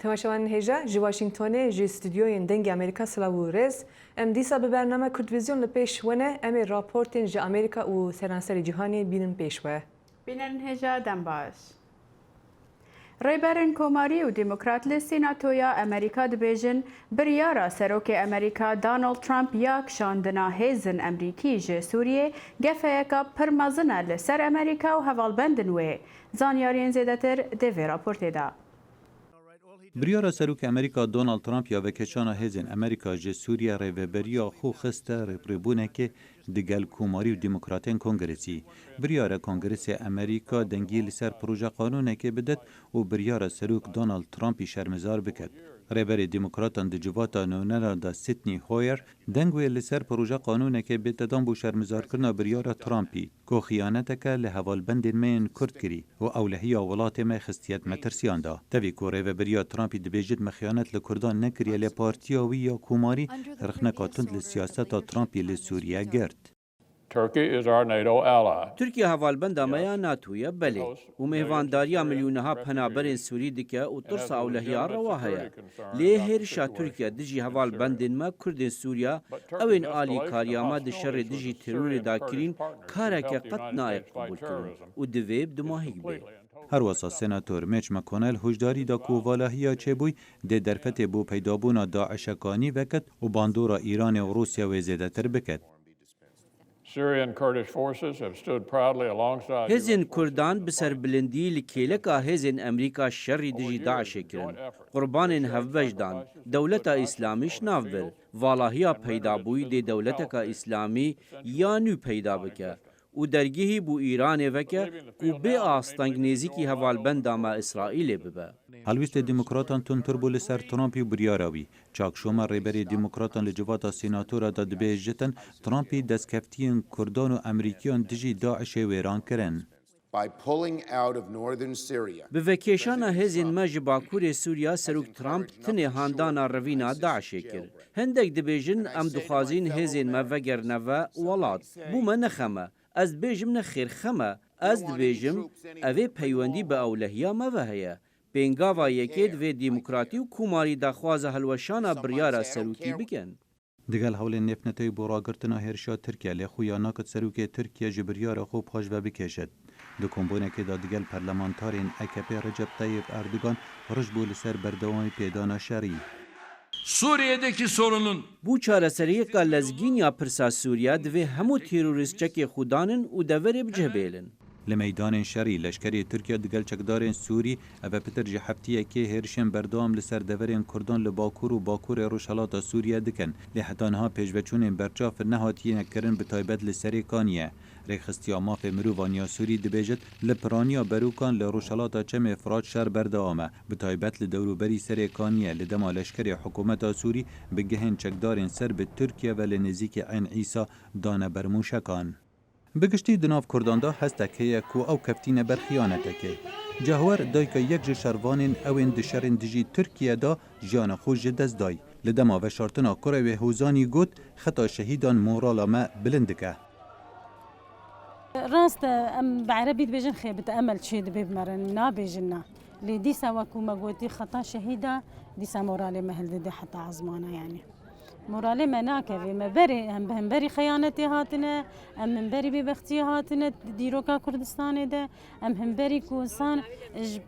تماشاوان هجا جی واشنگتن جی استودیوی دنگ امریکا سلاو رز ام دیسا به برنامه کردویزیون لپیش ونه ام راپورتین جی امریکا و سرانسر جهانی بینن پیش و بینن هجا دنباش ریبرن کوماری و دموکرات لسیناتویا امریکا دبیجن بریارا سروک امریکا دونالد ترامپ یک شاندنا هیزن امریکی جه سوریه گفه که پرمازنه لسر امریکا و هوالبندن وی زانیارین زیدتر دوی راپورت دا. بریارا سروک امریکا دونالد ترامپ یا وکشانا هیزن امریکا جه سوریه ریوبریا خو خسته ریبونه که دگل کوماری و دموکراتین کنگرسی بریارا کنگرسی امریکا دنگی لسر پروژه قانونه که بدد و بریارا سروک دونالد ترامپی شرمزار بکد. ریبر دموکراتان دجواتا نونرا دا سیدنی هویر دنگوی لسر پروژه قانونه که بددان بو شرمزار کرنا بریارا ترامپی که خیانتک لحوالبند مین کرد کری و اولهی اولات ما خستیت مترسیان دا. تاوی که ریبریا ترامپی دبیجد مخیانت لکردان نکریه لپارتیاوی یا کوماری رخنکاتند لسیاستا ترامپی لسوریه گرد. ترکیه هوالبند مایا ناتویا بله و مهوانداریا میلیونها پنابرین سوری دکه و ترس اولهیا رواهیا لی هرشا ترکیه دجی هوالبندن ما کردن سوریا اوین آلی کاریاما دشر دجی ترور داکرین کارک قط نایق قبول کرن و دویب دماهیگ بی هر واسه سناتور میچ مکونل هجداری دا کووالاهیا چه بوی ده درفت بو پیدابونا داعشکانی وکد و باندورا ایران و روسیا و زیده تر بکد. هزین کردان بسر بلندی لکیلکا هزین امریکا شری دجی داعش کرن قربانین هفوجدان دولتا اسلامیش ناو بر والاهیا پیدا بوی ده دولتا اسلامی یا نو پیدا بکه و درگیهی بو ایران وکه کو به آستانگ نزیکی هوالبند ما اسرائیل ببه. هلویست دموکراتان تونتر بول سر ترامپی بریاراوی. چاک شما ریبری دموکراتان لجواتا سیناتورا دا دبیجتن ترامپی دستکفتین کردان و امریکیان دجی داعش ویران کرن. به وکیشان هزین مج باکور سوریا سروک ترامپ تنه هاندانا روینا داعش کرد. هندک دبیجن ام دخوازین هزین ما وگر نوا ولاد. بوما نخمه. از بیجم نخیر خمه. از دبیجم اوه پیوندی به اولهیا ما وهیه. بینگاوا یکید و دموکراتی و کوماری دخواز هلوشانا بریارا سروکی بکن. دگل حول نفنتی براگرتنا هرشا ترکیه لخویا ناکت سروکی ترکیه جبریارا خوب پاش و بکشد. دو کمبونه که دا دگل پرلمانتارین AKP رجب طیب اردوگان رجبو لسر بردوامی پیدانا شری. Suriye'deki sorunun bu çareseriye ka lezgin ya pirsa Suriye divê hemû terorîstçekê xudanin û deverê bicihbêlin. Li meydanên şerî leşkerê Tirkiye digel çekdarên Sûrî ev pitir ji heftiyekê hêrişên berdewam li ser deverên Kurdan li Bakur û Bakurê Rojhilatê Sûriye dikin. Lê heta niha pêşveçûnên berçav nehatiye kirin bi taybet li serê Kaniye. Rêxistiya mafê mirovaniya Sûrî dibêjit li piraniya berûkan li Rojhilata Çemê Firat şer berdewam e. Bi taybet li dewroberî serê Kaniye li dema leşkerê hikûmeta Sûrî bi gihên çekdarên ser bi Tirkiye ve li nêzîkî Eyn Îsa dane bermûşekan. بگشتی دناف کرداندا هستک هیا کو او کفتین بر خیانتکه. جهور دایک یک جشروانین اوین دشرین دجی ترکیه دا جان خوش دست دای. لدما و شارتنا کره و هوزانی گوت خطا شهیدان مورالا ما بلندکه. راست ام بعربي بيجن خيبة امل شيء بمرن نابيجنا اللي دي سوا كوما قوتي خطا شهيده دي سامورالي مهل دي حتى عزمانه يعني مورالي مناكفي ما بري هم بري خيانتي هاتنا ام من بري ببختي هاتنا ديروكا كردستان ده ام هم بري كوسان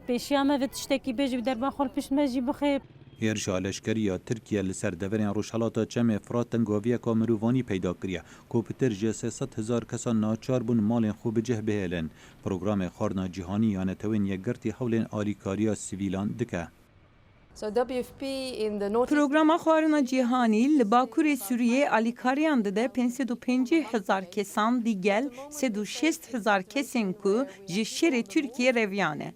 بيشيامه وتشتكي بيجي دربا خول پیش مجي بخيب هێرشا لەشکریە ترکیە لەسەر دەڤەرێن ڕۆژهەڵاتە چەمێ فرات تەنگاڤیەکە مرۆڤانî پەیدا کریە کۆپتر ji 300,000 kesan naçar bûn malên xwe bi cih bihêlin. Programê xwarina cîhanî ya netewên yekgirtî hewlên alîkariya sivîlan dike. Programa xwarina cîhanî li Bakurê Sûriyê alîkariyan dide 550,000 kesan dîgel 360,000 kesên ku ji şerê Tirkiye reviyan e.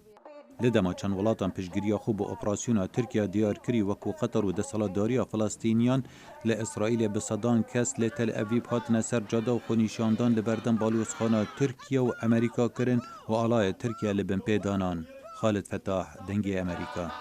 Li dema çend welatan piştgiriya xwe bi operasyona Tirkiye diyar kirî wekû Qetar û desthilatdariya Filistîniyan li İsraîlê bi sedan kes lê Tel Avîv hatine ser cada û xwenîşandan li berdem balozxana Tirkiye û Amerîka kirin û alayê Tirkiye li bin pêdanan. Xalid Fetah, Dengê Amerîka.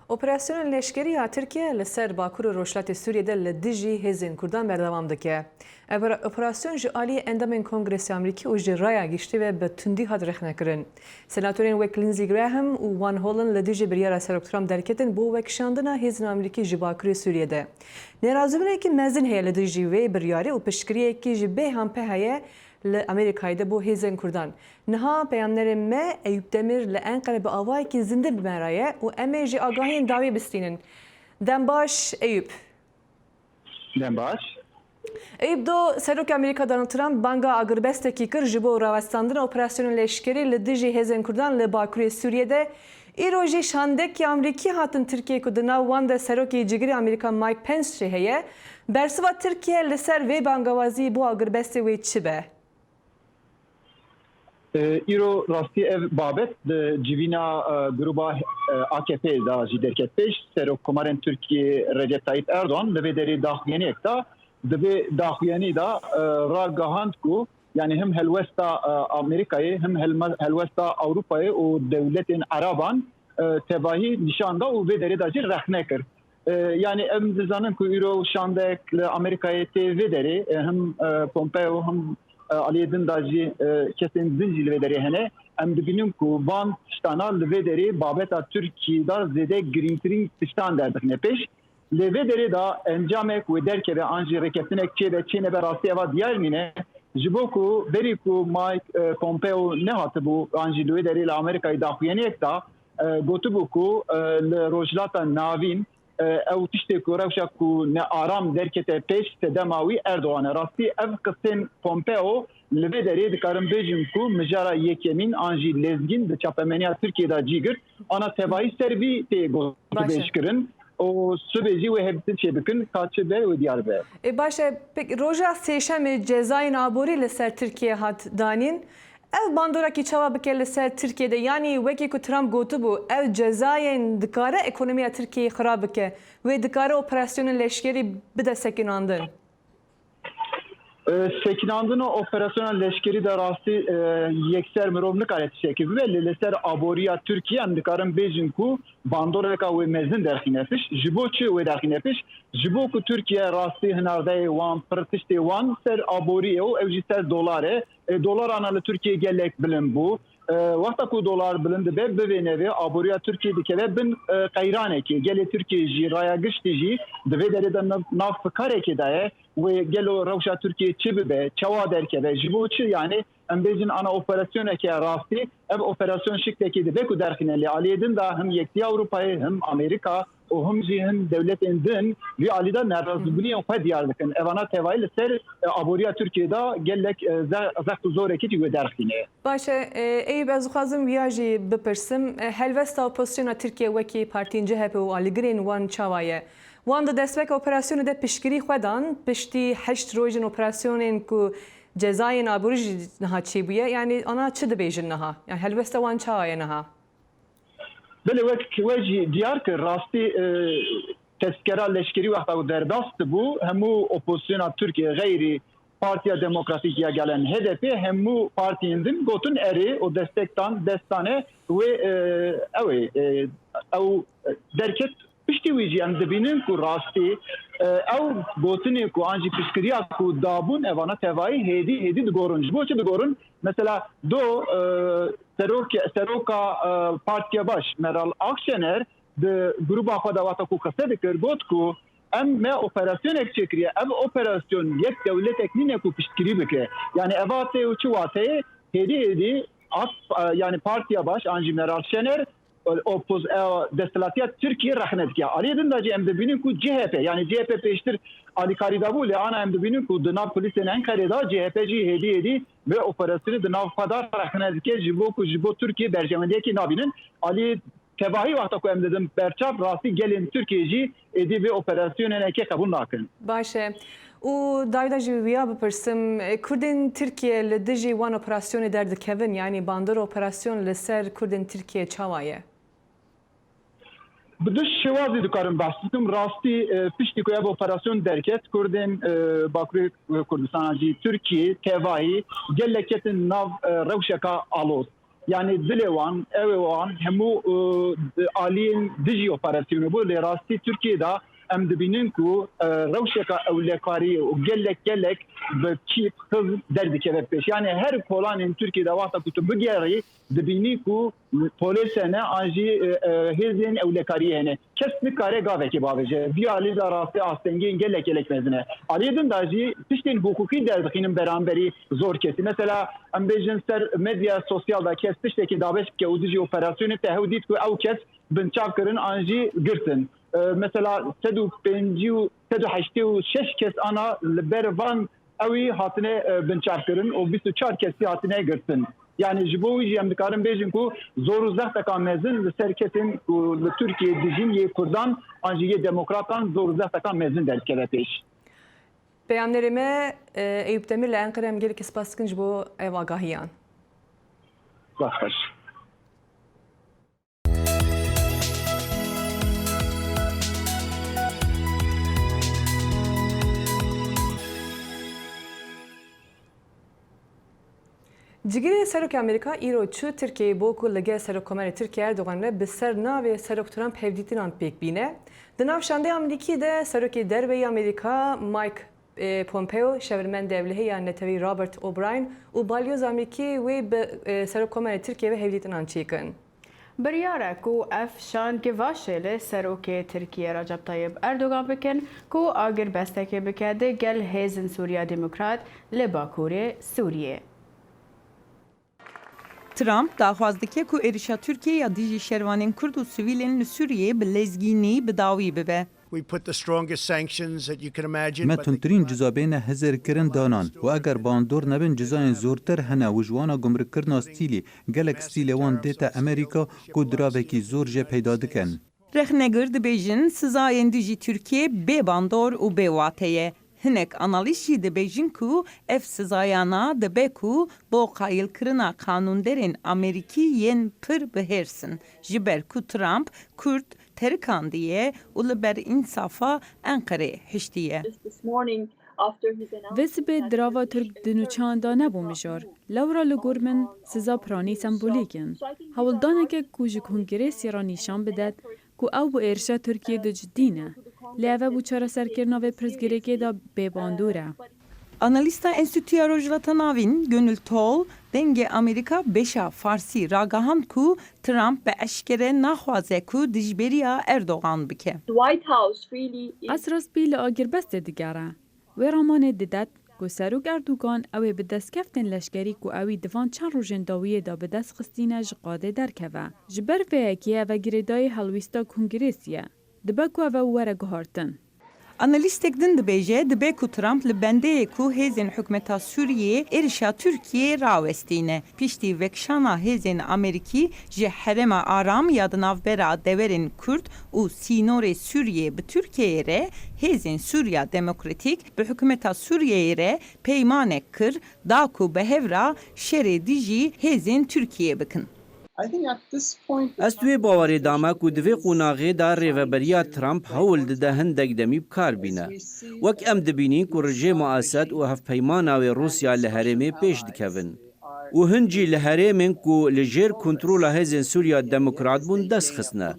Operasyona leşkeriya Tirkiye li ser Bakurê Rojhilatê Sûriyê li dijî hêzên Kurdan berdewam dike. Ev operasyon ji aliyê endamên Kongresê Amerîkî û ji raya giştî ve bi tundî hat rexnekirin. Senatörên wek Lindsey Graham û Van Hollen li dijî biryara Serok Trump derketin bo wekşandina hêzên Amerîkî ji Bakurê Sûriyê de. Nerazîbûnekî mezin heye li dijî wê biryarê û piştgiriyekî ji bêhan heye li Amerîkayê de bo hêzên Kurdan. Niha peyamnerên me Eyüp Demir li Enqere bi avayekî zinde bimeraye û em ê jî agahiyên dawî bistînin. Dem baş Eyüp. Dem baş. Eyüp do Serokê Amerîka Donald Trump banga agirbestekî kir ji bo rawestandina operasyonên leşkerî li dijî hêzên Kurdan li Bakurê Sûriyê îro jî şandekî Amerîkî hatin Tirkiye ku di nav wan de Serokê Cigirî Amerîka Mike Pence jî heye. Bersiva Tirkiye li ser vê bangawazî bo agirbestê wê çi be? Îro rastî ev babet di civîna gruba AKP da jî derket pêş Serokkomarên Tirkiye Recep Tayyip Erdoğan li vê derê daxuyaniyek da di vê daxuyanî da ragihand ku yani hem helwesta Amerîkayê hem helwesta Avrupayê û dewletên Eraban tevahî nîşan da û vê derê da jî rexne kir. Yani em dizanin ku îro şandek li Amerîkayê tê vê derê hem Pompeo hem Aliye din da jî kesên din jî li vê derê hene em dibînin ku van tiştana li vê derê babeta Tirkiyê da zêde girîngtirîn tiştan derdixine pêş. Li vê derê da encamek wê derkeve an jî rêkeftinek çêbe çênebe rastî eva diyar mîne ji bo ku berî ku Mike Pompeo nehatibû an jî li vê derê li Amerîkayê daxuyaniyek da gotibû ku li rojhilata navîn ew tiştê ku rewşa ku ne aram derkete pêş sedema wî Erdoğan'e rastî ev qisên Pompeo li vê derê dikarin bêjin ku mijara yekemîn an jî lezgîn di çapemeniya Tirkiye da cîgir ana tevahî ser vî tê gotûbêjkirin û subê jî wê hevdîtin çê bikin ka çi be wê diyar be. Baş e pek roja sêşemê cezayên aborî li ser Tirkiye hat danîn. Ev bandorakî çawa bike li ser Tirkiye'de yanî wekî ku Trump gotibû ev cezayên dikare ekonomiya Tirkiyeyê xirab bike wê dikare operasyonên leşkerî bide sekinandin. Sekinandina operasyona leşkerî de rastî yekser mirov nikare tişekî bibe li ser aboriya Tirkiye em dikarin bêjin ku bandoreka wê mezin derxîne pêş ji bo çi wê derxîne pêş ji bo ku Tirkiye rastî hinardeyê wan pir tiştê wan ser aboriyê û ew jî ser dolar e dolar ana li Tirkiye gelek bilind bû wexta ku dolar bilind dibe bivê nevê aboriya Tirkiye dikeve bin qeyranekê gelê Tirkiye jî raya giştî jî di vê derê de nav fikarekê de ye wê gelo rewşa Tirkiye çi bibe çawa derkeve ji bo çi yani em bêjin ana operasyoneke rastî ev operasyon şiklekê dibe ku derxîne lê aliyê din da hem Yekîtiya Avrupayê hem Amerîka û hem jî hem devletên din vî alî da nerazîbûniyên xwe diyar dikin evana tevahî li ser aboriya Tirkiye da gelek zext û zorekî wê derxîne. Baş e Eyüp ez dixwazim ya jî bipirsim helvesta opozisyona Tirkiye wekî partiyên CHP û alîgirên wan çawa ye. Wan di destpêka operasyonê de piştgirî xwe dan piştî 8 rojên operasyonên ku cezayên aborî jî niha çêbûye yani ana çi dibêjin niha yani helvesta wan çawa ye niha. Belê wek jî diyar kir rastî tezkera leşkerî wexta ku derdast bû hemû opozisyona Tirkiye gayrî Partiya Demokratîk ya gelen HDP hemû partiyên din gotin erê û destektan destane wê ew derket piştî wî jî em dibînin ku rastî ew gotinê ku an jî piştgiriya ku dabûn evana tevahî hêdî digorin ji bo çi digorin mesela do seroka Partiya Baş Meral Akşener di gruba xwe de wata ku qise dikir got ku em me operasyonek çêkiriye ev operasyon yek dewletek nîne ku piştgirî bike yani eva tê û çi wateyê hêdî yani Partiya Baş an jî Meral Şener destilatiya Tirkiye rexne dikiye. Aliyê din da jî em dibînin ku CHP yani CHP pêştir alîkarî dabû lê ana em dibînin ku di nav polîsên Enqerê da CHP jî hêdî vê operasyonê di nav xwe da rexne dike ji bo ku ji bo Tirkiye berjemendiyekê nabînin aliyê tevahî wexta ku em didim berçav rastî gelên Tirkiye jî êdî vê operasyonenekê qebûl nakin. Baş e û dayda jî wiya bipirsim Kurdên Tirkiye li dijî wan operasyonê derdikevin yani bandor operasyon li ser Kurdên Tirkiye çawa ye? Bi diş şewazî dikarim behs bikim rastî piştî ku ev operasyon derket Kurdên Bakurê Kurdistana jî Tirkiye tevahî gelek ketin nav rewşeka aloz. yani dilevan, evan hemu aliyin diji operasyonu bu le rasti Türkiye'de em dibinin ku rewşeka evlekari u gelek bi çip hız derdikeve peş. Yani her kolanın Türkiye'de vaqta kutu bigeri dibini ku polisene anji hezin evlekari hene. Kes kare gaveki babece. Bir ali da rasti astengin gelek mezine. Aliyedin daji tiştin hukuki derdikinin beraberi zor kesi. Mesela em bejin ser medya sosyalda kes tişteki daveş ke udici operasyonu tehudit ku ev kes binçavkırın anji girsin. Mesela 186 kes ana bervan evi hatine binçavkırın o 24 kesi hatine girsin. Yani jibovi jiyem dikarim bejin ku zoru zehteka mezin serketin Türkiye dijin ye Kurdan anji ye demokratan zoru zehteka mezin derkeve peş. Beyanlarıma Eyüp Demir'le Ankara'm gelik ispaskınç bu ev agahiyan. Başbaş. Cigiri Serok Amerika îro çû Tirkiyeyê bû ku li gel Serokkomarê Tirkiye Erdogan re bi ser navê Serok Trump hevdîtinan pêk bîne. Di nav şandê Amerîkî de Serokê Derveyî Amerîka Mike Pompeo, şevirmen devlehiya Netewî Robert O'Brien û balyoz Amerîkî wê bi Serokkomarê Tirkiye ve hevdîtinan çêkin. Biryara ku ev şangevaşê li Serokê Tirkiye Recep Tayyip Erdogan bikin ku agir-bestekê bike di gel hêzin Sûriya Demokrat li Bakurê Sûriyê. Trump daxwaz dike ku êrişa Tirkiye ya dijî şervanên Kurd û sivîlên li Sûriyê bi lezgînî bi dawî bibe. We put the strongest sanctions that you can imagine. Me tuntirîn cizabêne hezirkirin danan û eger bandor nebin cizayên zortir hene û ji wana gumrikkirina stîlê gelek stîlê wan dête Amerîka ku diravekî zor jê peyda dikin. Rexnegir dibêjin sizayên dijî Tirkiye bê bandor û bê wateye. Hinek analîst jî dibêjin ku ev sizayana dibe ku bo qayîlkirina qanûnderên Amerîkî yên pir bihêrsin ji ber ku Trump Kurd terikandiye û li ber însafa Enqerê hiştiye. Vesibê dirava Türk di nûçanda nebû mijar. Lewra li gor min siza piranî sembolîk in. Hewildanekek ku ji Kongrêsê re nîşan bidet ku ew bi êrişa Tirkiye de ciddî ne. Lê ev e bû çareserkirina vê pirsgirêkê de bêbandor e. Analîsta Enstitûya Rojhilata Navîn Gönül Tol dengê Amerîka beşa Farsî ragihand ku Trump bi eşkere naxwaze ku dijberiya Erdogan bike. Ez rastbî li agîrbestê digere. Wê ramanê didet ku Serok Erdogan ew ê bi destkeftên leşkerî ku ewî divan çend rojên dawiyê de bi dest xistîne ji qadê derkeve. Ji ber vê yekê ev e girêdayê helwîsta Kongrêsî ye. Dibe ku ev e were guhartin. Analîstek din dibêje dibe ku Trump li bendeyê ku hêzên hikûmeta Sûriyê êrişa Tirkiyeyê rawestîne. Piştî vekşana hêzên Amerîkî ji herêma aram ya di navbera deverên Kurd û sînorê Sûriyê bi Tirkiyeyê re hêzên Sûriya Demokratîk bi hikûmeta Sûriyeyê re peymanek kir da ku bi hevra şerê dijî hêzên Tirkiyeyê bikin. Ez tu wê bawerê dame ku di vê qonaxê da rêveberiya Trump hewl dide hindek demî bikar bîne. Wek em dibînîn ku rejêma Esed û hevpeymana wê Rûsya li herêmê pêş dikevin. û hin jî li herêmên ku li jêr kontrola hêzên Sûriya Demokrat bûn dest xistine.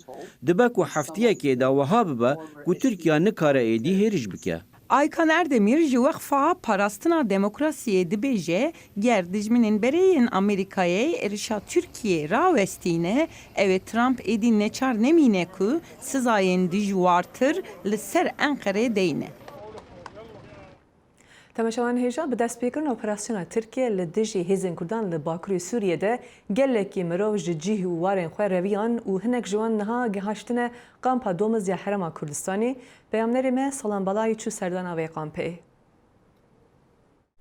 Dibe ku heftiyekê de wiha bibe ku Tirkiye nikare êdî hêrîj bike. Aykan Erdemir ji wexfa parastina demokrasiyê dibêje ger dijminên bereyên Amerîkayê êrişa Tirkiyeyê rawestîne ew ê Trump êdî neçar nemîne ku sizayên dijwartir li ser Enqerê deyne. Temaşavan hêja bi destpêkirina operasyona Tirkiye li dijî hêzên Kurdan li Bakurê Sûriyê gelekî mirov ji cîh û warên xwe reviyan û hinek ji wan niha gihaştine kampa domuz ya Herêma Kurdistanê. Peyamnerê me Salambalayê çû serdana vê kampê.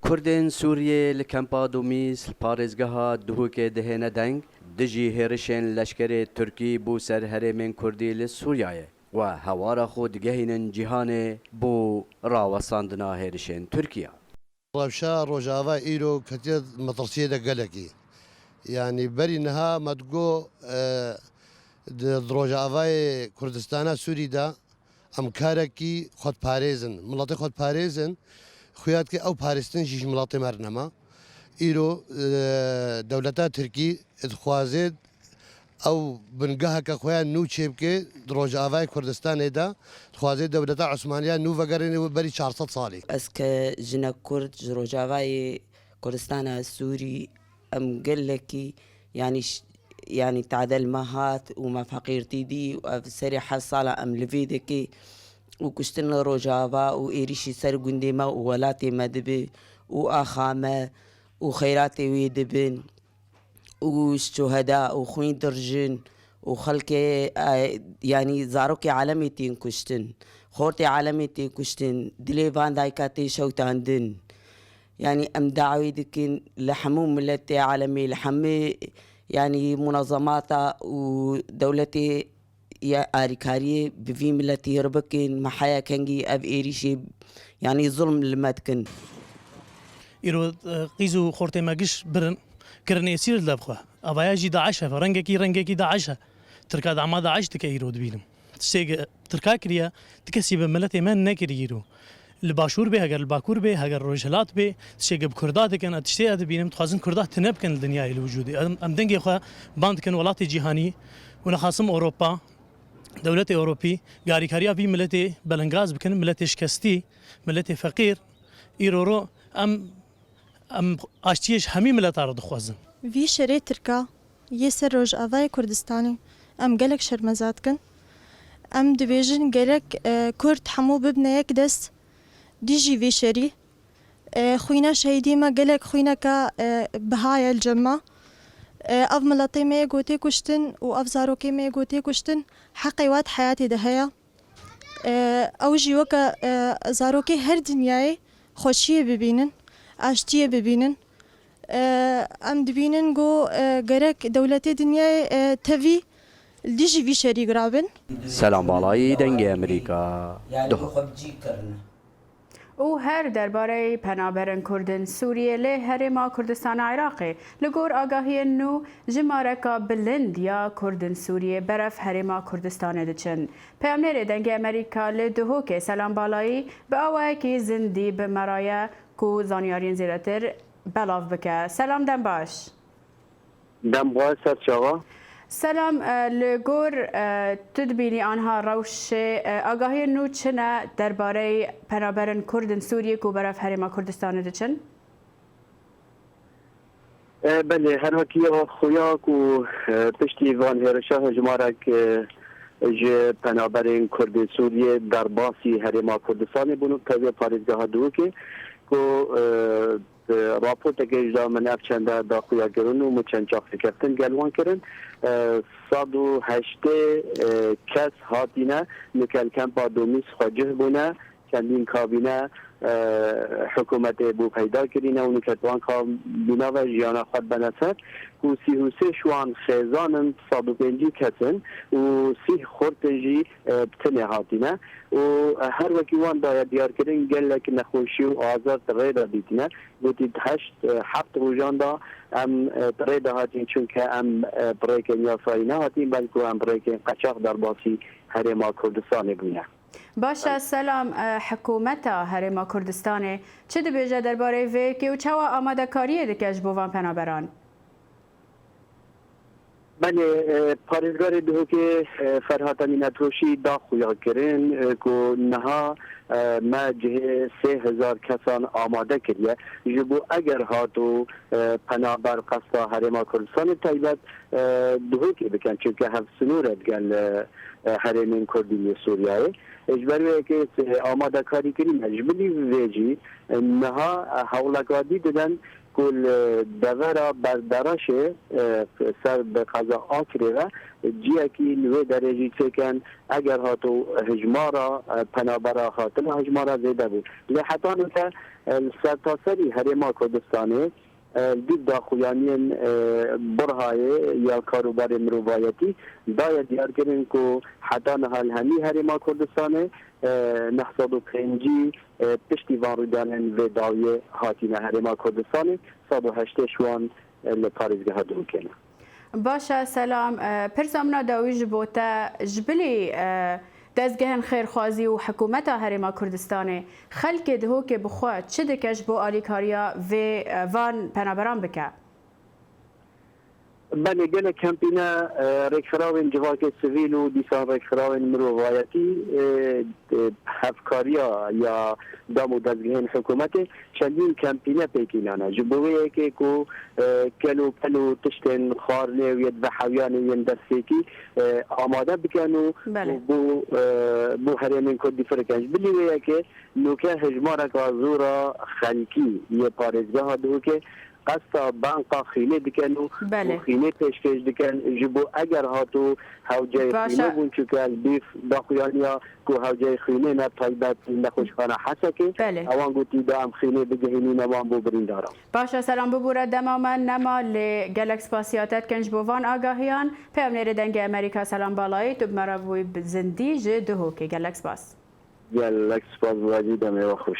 Kurdên Sûriyê li kempa Domîz li parêzgeha Duhokê dihêne deng dijî hêrişên leşkerê Tirkî bû ser herêmên Kurdî li Sûriyayê. و هوارا خود گهینن جهان بو راوساندنا هێرشên Tirkiye. Rewşa Rojava îro ketiye metirsiyê de gelekî. Yani berî niha medgo di Rojavayê Kurdistana Sûrî de em karekî xwedparêzin. Miletê xwedparêzin xuyat ki ew parêstin jî ji miletê me nema. ایرو دولتا ترکی ادخوازید او بنگاه که خواه نو چیب که روجاوای کردستان دا خوازید دولتا عثمانیه نو وگرین بری 400 سالی از که جنا کرد روجاوای کردستان سوری ام قلکی يعني تعدل مهات وما فقيرتي دي وسري حصالة أم لفيدكي وكشتن روجافا وإيريشي سر قنديما وولاتي مدبي وآخامة وخيراتي ويدبن والشهداء وخوين درجن وخلكي يعني زاروكي عالمي تين كشتن خورتي عالمي تين كشتن دليفان دايكاتي شوتان دن يعني أم دعوي دكين لحموم ملتي عالمي لحمي يعني منظمات ودولتي يا أريكاري بفي ملتي ربكين محايا كنجي أب إيريشي يعني ظلم المدكن إيرو قيزو خورتي ماجش برن كرن يسير لبخوا أبايجي داعش فرنجكي داعش تركا دعما داعش تكيرو دبيلم تشتيق تركا كريا تكسي بملتي ما نكريرو الباشور به اگر الباكور به اگر روجلات به تشيق بكردات كان تشتي ادبينم تخازن كردات تنبكن الدنيا الوجود ام دنگي خو باند كان ولات جهاني ولا خاصم اوروبا دولة اوروبي غاري كاريا في ملتي بلنغاز بكن ملتي شكستي ملتي فقير ايرورو ام اشتيش همي ملت ارد خوازن في شري تركا يسر روج اواي كردستاني ام قالك شرمزاتكن ام دبيجن قالك كرد حمو ببنا يكدس ديجي في شري خوينا شهيدي ما قالك خوينا كا بهاي الجمع اف ملطي ما يقوتي كشتن واف زاروكي ما يقوتي كشتن حقي وات حياتي دهيا اوجي وكا زاروكي هر دنياي خوشيه ببينن اشتيه ببينن ام دبينن جو قالك دولتي دنياي تفي ديجي في شري قرابن سلام بالای دنگ امریکا او هر درباره پنابرن کردن سوریه له هرما کردستان عراقی لگور آگاهی نو جمارکا بلند یا کردن سوریه برف هرما کردستان دچن پیامنر دنگ امریکا له دهوک سلام بالایی به اوای کی زندی به مرایه کو زانیارین زیرتر بلاف بکه سلام دم باش دم باش چاوا سلام لگور تدبینی آنها روش آگاهی نو چنه درباره پنابرن کردن سوریه کو برف هرما کردستان دچن؟ بله هر وکی خویا کو پشتی وان هرشاه جمارک ج پنابرن کرد سوریه در باسی هرما کردستان بونو که پاریزگاه دو که کو راپورت که اجرا منف چنده دا خویا گرون و مچند چاق کردن گلوان کردن 108 کس هاتینه نکل کمپا دومیس خواجه بونه چندین کابینه حکومت بو پیدا کرینه و نکتوان کابینه و جیانه خود بنسد و 33 شوان خیزانن 105 کسن و 30 خورتجی بتنه هاتینه و هر وکیوان داید دیار کردن گلک نخوشی و آزار تغییر دیتینه گوتید 7 روزان دا ام تغییر هاتین چون که ام بریکن یا فاینه هاتین بلکه ام بریکن قچاق در باسی هرما کردستان بونه باشه سلام حکومت هرما کردستان چه دبیجه درباره وی که و چوا آماده کاریه دکش بوان پنابران؟ بله پارزگار دو که فرهاد امینتوشی دا خویا کرن که نها ما جه 3000 کسان آماده کریه جبو اگر هاتو پنابر قصد هرما کردستان تایبت دو که بکن چون که هفت سنورت گل حرمین کردی سوریه اجباریه که آماده کاری کریم اجبالی ویجی نها حولگادی دادن کل دورا بردارش سر به قضا آکره و جیه که نوی درجی چکن اگر هاتو هجمارا پنابرا خاطر هجمارا زیده بود لحظا نتا سرتاسری هرما کردستانه دید داخویانین برهای یا کاروبار مروبایتی باید دیار کرن که حتی نحال همی هرما کردستانه 905 پشتی وان رویدانن و داوی هاتین هرما کردستانه 108 شوان لپاریزگاه دو کنه باشه سلام پرسامنا داوی جبوتا جبلی دەستگەهن خێرخوازی و حکوومەتە هەرێما کوردستانê خەلکê dihokê bixwe çi dikeş bo alîkariya vê van penaberan bike. بله گله کمپینه رکخراوین جواک سویل و دیسان رکخراوین مروایتی هفکاریا یا دامو دزگهن حکومت چندین کمپینه پیکینانه جبوه که کلو تشتن خارنه و ید بحویان ین دستیکی آماده بکنو بو هرمین کدی فرکنج بلیوه که نوکه هجمارک زورا خلکی یه پارزگاه دو که قصد بانقا خینه دکن و خینه پیشکش دکن جبو اگر هاتو هوجای خینه بون چکل بیف باقیانیا که هوجای خینه نبتایبت نخوشخانه حسا که اوان گوتی دام خینه بگهینی نوان بو برین دارم. باشا سلام ببوره دماما نما لگلک سپاسیاتت کنج بوان آگاهیان پیام نیره دنگ امریکا سلام بالایی تو بمرا بوی زندی جه دهو که گلک سپاس. گلک سپاس بواجی دمه و خوش.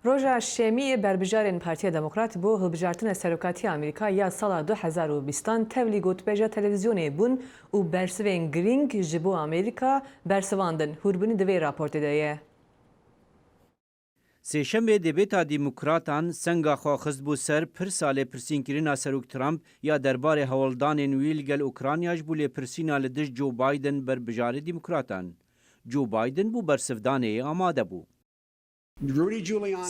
روژا شێمی بربژارên Partiya Demokrat بۆ hilbijartina serokatiya Amerîka ya sala 2020 tevlî gotûbêja televizyonê bûn û bersivên girîng ji bo Amerîka bersivandin. Hûrbûnî di vê raportê de ye. Sêşemê dêbêta Demokratan senga xwe xist bû ser pir salê pirsînkirina Serok Trump ya derbarê hewldanên wî li gel Ukrayna ji bo lêpirsîna li dijî Joe Biden berbijarê Demokratan. Joe Biden bû bersivdanê amade bû.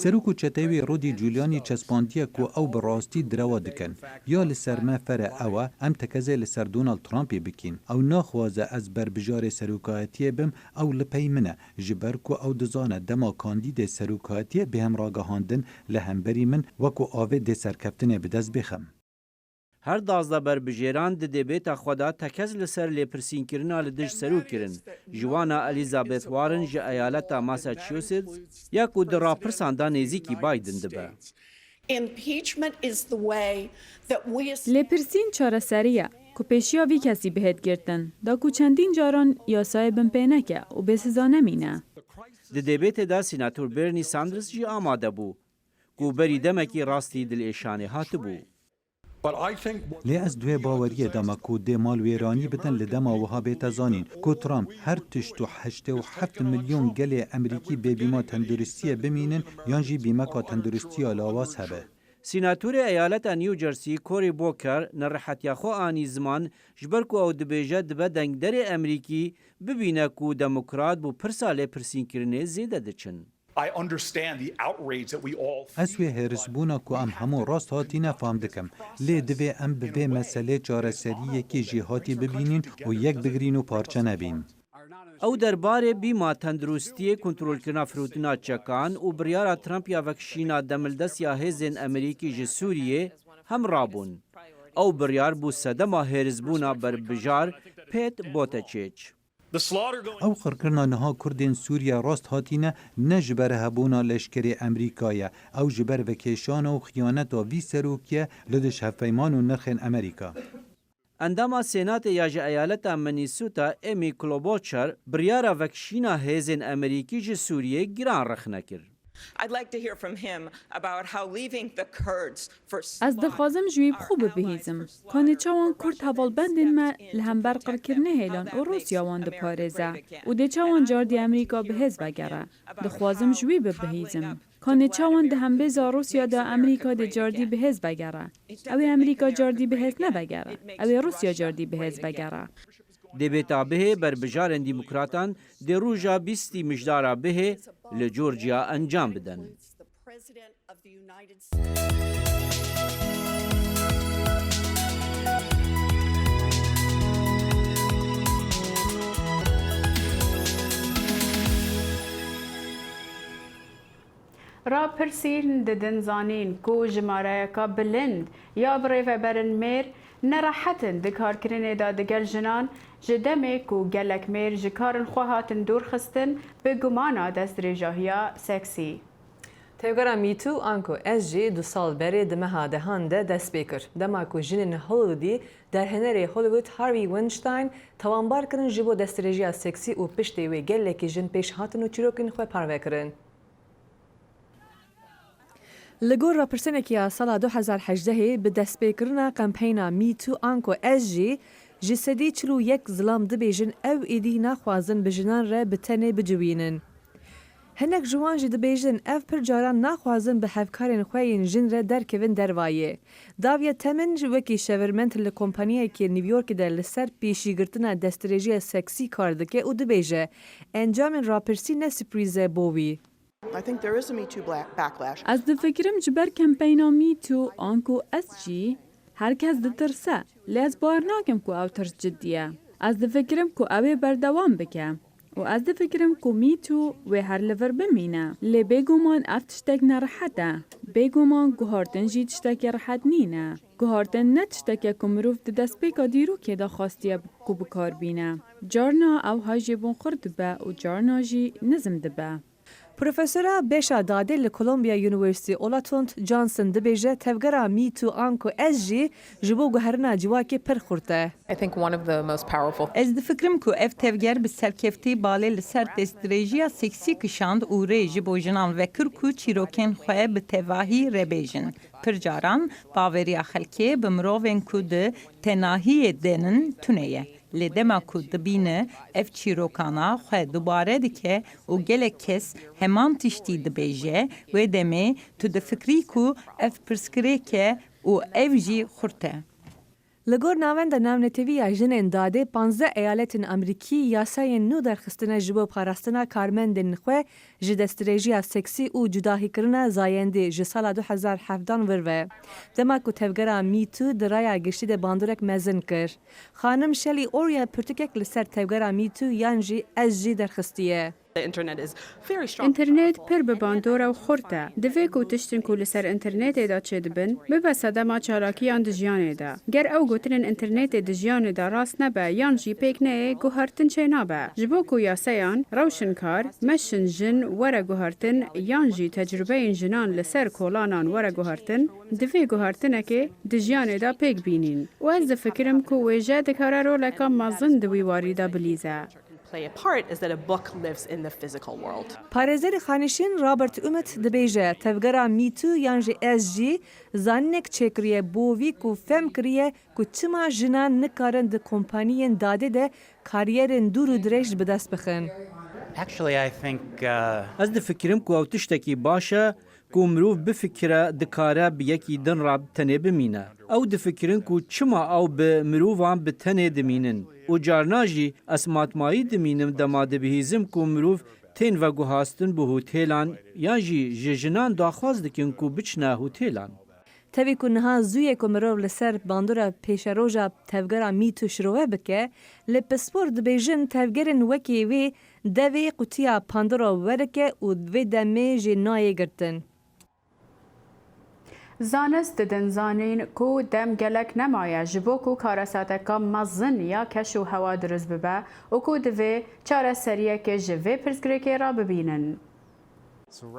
سەرۆک و چەتەوی ڕۆدی جولیانی چەسپاندیە کو ئەو بەڕاستی درەوە دکەن یا لەسەر مە فەرە ئەوە ئەم تەکەزێ لەسەر دۆناڵد ترامپی بکەین ئەو ناخوازە ئەس بربژارێ سەرۆکایەتیە بم ئەو لپەی منە ji ber ku ew dizane dema kandîdê serokatiyê bêhem ragihandin li hemberî min wekû avê dê serkeftinê bi dest bixem. Her dazda berbijêran di dêbêta xwe da tekez li ser lêpirsînkirina li dij serokkirin. Ji wana Elizabeth Warren ji eyaleta Massachusetts ya ku di rapirsan da nêzîkî Biden dibe. Lêpirsîn çareseriye ku pêşiya vî kesî bihet girtin da ku çendîn caran yasayê bin pê neke û bêsiza nemîne. Di dêbêtê de Senatör Bernie Sanders jî amade bû ku berî demekî rastî dilêşanê hatibû. لێ ئەس دوێ باوەریە دەما ku dê malwêranî bitin li dema wiha bête zanîn ku Trump her tişt û 87 milyon gelê Emerîkî bêbîma tenduristiyê bimînin yan jî bîmeka tenduristiya lawas hebe. Senatörê eyaleta New Jersey Cory Booker nerihetiya xwe anî ziman ji ber ku ew dibêje dibe dengderê Emerîkî bibîne ku demokrat bû pirsa lêpirsînkirinê zêde diçin. Ez wê hêrisbûna ku em hemû rast hatîne fam dikim. Lê divê em bi vê meselê çareseriyekê jî hatî bibînin û yek bigirîn û parçe nebîn. Ew derbarê bîma tenduristiyê kontrolkirina firotina çekan û biryara Trump ya vekişîna demildesiya hêzên Emerîkî ji Sûriyê hem rabûn. Ew biryar bû sedema hêrizbûna berbijar pêt bote çêç. Ew xirkirina niha Kurdên Sûriye rast hatîne ne ji ber hebûna leşkerê Emerîkayê, ew ji ber vekêşana û xiyaneta vî serokiyê li diş hevpeyman û nirxên Emerîka. Endama Senatê ya ji eyaleta Minnesota Amy Klobuchar biryara vekişîna hêzên Emerîkî ji Sûriyê giran rexne kir. Ez dixwazim ji wî bixwe bibihîzim. Kanê çawan Kurd hevalbendên me li hember qirkirinê hêlan û Rûsya wan diparêze û dê çawan cardî Emerîka bi hêz vegere. Dixwazim ji wî bibihîzim. Kanê çawan di hembêza Rûsya da Emerîka dê cardî bi hêz vegere. Ew ê Emerîka cardî bi hêz nevegere. Ew ê Rûsya cardî bi hêz vegere. Dêbêta bihê berbijarên Demokratan dê rûja 20 mijdara bihê li Georgia encam bidin. راپرسین ددن زانین کو جمارایکا بلند یا برێڤەبەرن mêr nerahetin di karkirinê da digel jinan ji demê ku gelek mêr ji karên xwe hatin dûrxistin bi gumana destdirêjahiya seksî. Tevgera mîtû anko ez jî du sal berê di meha dehan de dest pê kir. Dema ku jinên Hollywoodî derhenerê Hollywood Harvey Weinstein tawanbar kirin ji bo destdirêjiya seksî û piştê wê gelekî jin pêş hatin û çîrokên xwe parve kirin. Li gor rapirsenekî ya sala 2018 bi destpêkirina kampeyna Me Too anko ez jî ji sedî çil û yek zilam dibêjin ew êdî naxwazin bi jinan re bi tenê bicivînin. Hinek ji wan jî dibêjin ev pir caran naxwazin bi hevkarên xwe yên jin re derkevin dervayê. Daviya Temin ji wekî şevirment li kompaniyekê New Yorkê de li ser pêşîgirtina destdirêjiya seksî kar dike û dibêje encamên rapirsî ne sürprîze bo wî. Ez difikirim ji ber kempeyna MeToo an ku ez jî herkes ditirse, lê ez bar nakim ku ew tirs ciddi ye. Ez difikirim ku ew ê berdewam bike. û ez difikirim ku MeToo wê her li vir bimîne. Lê bêguman ev tiştek nerehet e. Bêguman guhartin jî tiştekê rehet nîne. Guhartin ne tişteke ku mirov di destpêka dîrokê de xastiye ku bikar bîne. Carna ew hay jêbûn xir dibe û carna jî nizm dibe. Profesora Beşa Dadê li Columbia University Olatont Johnson dibêje tevgera MeToo an ku ez jî ji bo guherina civakê pir xurt e. Ez difikirim ku ev tevger bi serkeftî balê li ser destdirêjiya seksî kişand û rê ji bo jinan vekir ku çîrokên xwe bi tevahî rebêjin. Pir caran baveriya xelkê bi mirovên ku di tenahiyê denin tune ye. Lê dema ku dibîne ev çîrokana xwe dubare dike û gelek kes heman tiştî dibêje wê demê tu difikirî ku ev pirsgirêk e û ev jî xurt e. Li gor navenda navnetêviya jinên Dadê 15 eyaletên Amerîkî yasayên nû derxistine ji bo parastina karmendên xwe ji destdirêjiya seksî û cudahîkirina zayendê ji sala 2017 vir ve. Dema ku tevgera MeToo di raya giştî de bandorek mezin kir. Xanim Shelley Orya pirtûkek li ser tevgera MeToo yan jî ez jî derxistiye. İnternet pir bi bandora û xurt e. Divê ku tiştên ku li ser internetê de çêdibin, bibe sedema çalakiyan di jiyanê de. Ger ew gotinin internetê di jiyanê de rast nebe yan jî pêk neyê guhartin çê nabe. Ji bo ku yasayan, rewşinkar, meşin jin were guhartin yan jî tecrübeyên jinan li ser kolanan were guhartin, divê guhartinekê di jiyanê de pêk bînin. û ez difikirim ku wê jê dikare roleka mezin di wî warî de bilîze. Parêzerê xanîşîn Robert Umit dibêje tevgera MeToo yan jî ez jî zaninek çêkiriye bo wî ku fem kiriye ku çima jinan nikarin di kompaniyên Dadê de kariyerên dûr û dirêj bi dest bixin. Ez difikirim ku ew tiştekî baş e ku mirov bifikire dikare bi yekî din re tenê bimîne. Ew difikirin ku çima ew bi mirovan bi tenê dimînin. û carna jî ez matmayî dimînim dema dibihîzim ku mirov tên veguhastin bi hotêlan yan jî ji jinan daxwaz dikin ku biçine hotêlan. Tevî ku niha zûyê ku mirov li ser bandora pêşeroja tevgera MeToo şirove bike, li pispor dibêjin tevgerên wekî wê devê qutiya Pandora werike û vê demê jê nayê girtin. Zanist didin zanîn ku dem gelek nemaye ji bo ku karasateka mezin ya keş û hewa diriz bibe û ku divê çareseriyekê ji vê pirsgirêkê re bibînin.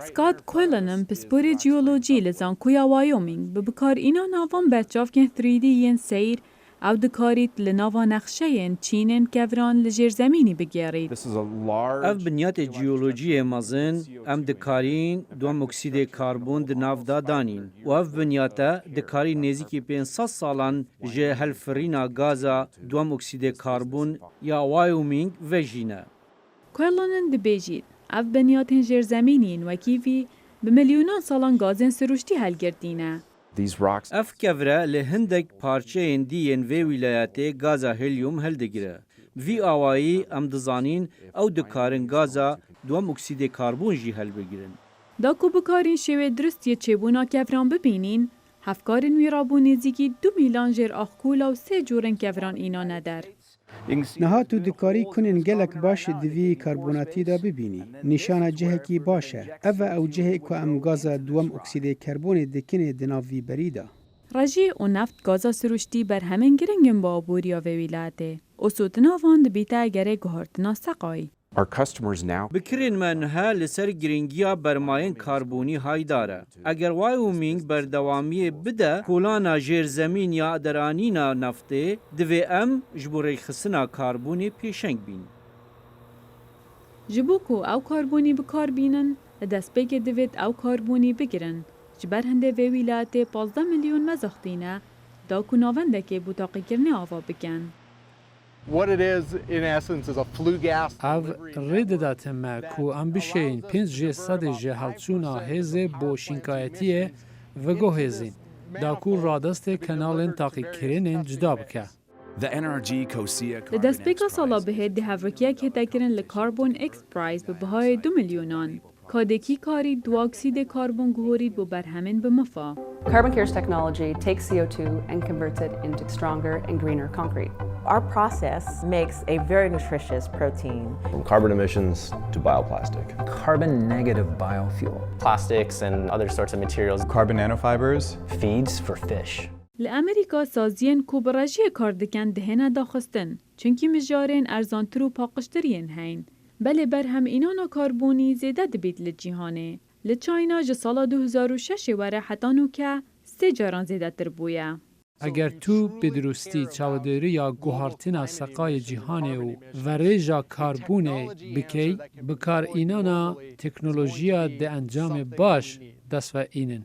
Scott Quillen'ın pisporê jeolojî li Zankuya Wyoming bi bikarîna navan berçavkên 3D yên seyr ew dikarît li nava nexşeyên Çînên kevran li jêrzemînî bigêrît. Ev binyatê jeolojiyê mezin em dikarîn duam oksîdê karbon di nav da danîn û ev binyate dikarî nêzîkî 500 salan ji helfirîna gaza duam oksîdê karbon ya Wyoming vejîne. Quillen'ın dibêjît ev binyatên jêrzemînîn wekî vî bi milyûnan salan gazên siruştî helgirtîne. Ev kevre li hindek parçeyên dîyên vê wîlayetê gaza helyum hildigire. Vî awayî em dizanîn ew dikarin gaza duam oksîdê karbon jî helbigirin. Da ku bikarîn şêwê diristiyê çêbûna kevran bibînin, hevkarên wî rabû nêzîkî 2 mîlan jêr axkûla û 3 corên kevran înane der. Niha tu dikarî kunên gelek baş di vî karbonatî de bibînî. Nîşana cihekî baş e. Ev e ew cihê ku em gaza duam oksîdê karbonê dikinê di nav vî berî de. Rejî û neft gaza siruştî berhemên giringin bi aboriya vê wîlayetê. Osotina van dibîte gerê guhartina seqayî. Bikirên me niha li ser giringiya bermayên karbonî haydar e. Eger Wyoming berdewamiyê bide kolana jêrzemîn ya deranîna neftê, divê em ji bo rêxistina karbonê pêşeng bîn. Ji bo ku ew karbonî bikarbînin, li destpêkê divêt ew karbonî bigirin. Ji ber hindê vê wîlayetê 15 milyon mezextîne, da ku navendekê bû taqîkirinê ava bikin. What it is, in essence, is a flue gas. Av reddateme ku em bişeyîn 5 jê sedê ji helçûna hêzê bo şînkayetiyê veguhêzîn, da ku radestê kenalên taqîkirinên cuda bike. Li destpêka sala bihê dihevrekiyek hêtekirin li Carbon X Prize bi bihayê 2 milyonan. Kadekî karî duoksîdê karbon guhorî bo berhemên bi mifa. Carbon Care's technology takes CO2 and converts it into stronger and greener concrete. Our process makes a very nutritious protein. From carbon emissions to bioplastic. Carbon negative biofuel. Plastics and other sorts of materials. Carbon nanofibers. Feeds for fish. Li Amerîka saziyên ku bi rejiyê kar dikin dihêne daxistin, çunkî mijarên erzantir û paqiştiriyên heyn. Belê berhemînana karbonî zêde dibêt li cîhanê. Li China ji sala 2006 were heta nûke 3 caran zêdetir bûye. Eger tu bi durustî çavedêriya guhartina seqayê cîhanê û verêja karbonê bikey, bikarînana teknolojiya di encamê baş dest veînin.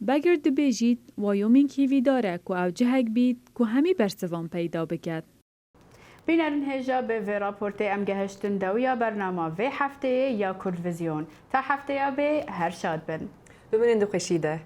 Beger dibêjît Wyoming hêvîdar e ku ew cihek bît ku hemî bersivan peyda biket. Bînerin hêja bi vê raportê em gehiştin dewiya bernama vê hefteyê ya Kurdvizyon. Ta hefteya bê her şad bin. Bibinin dixweşî de.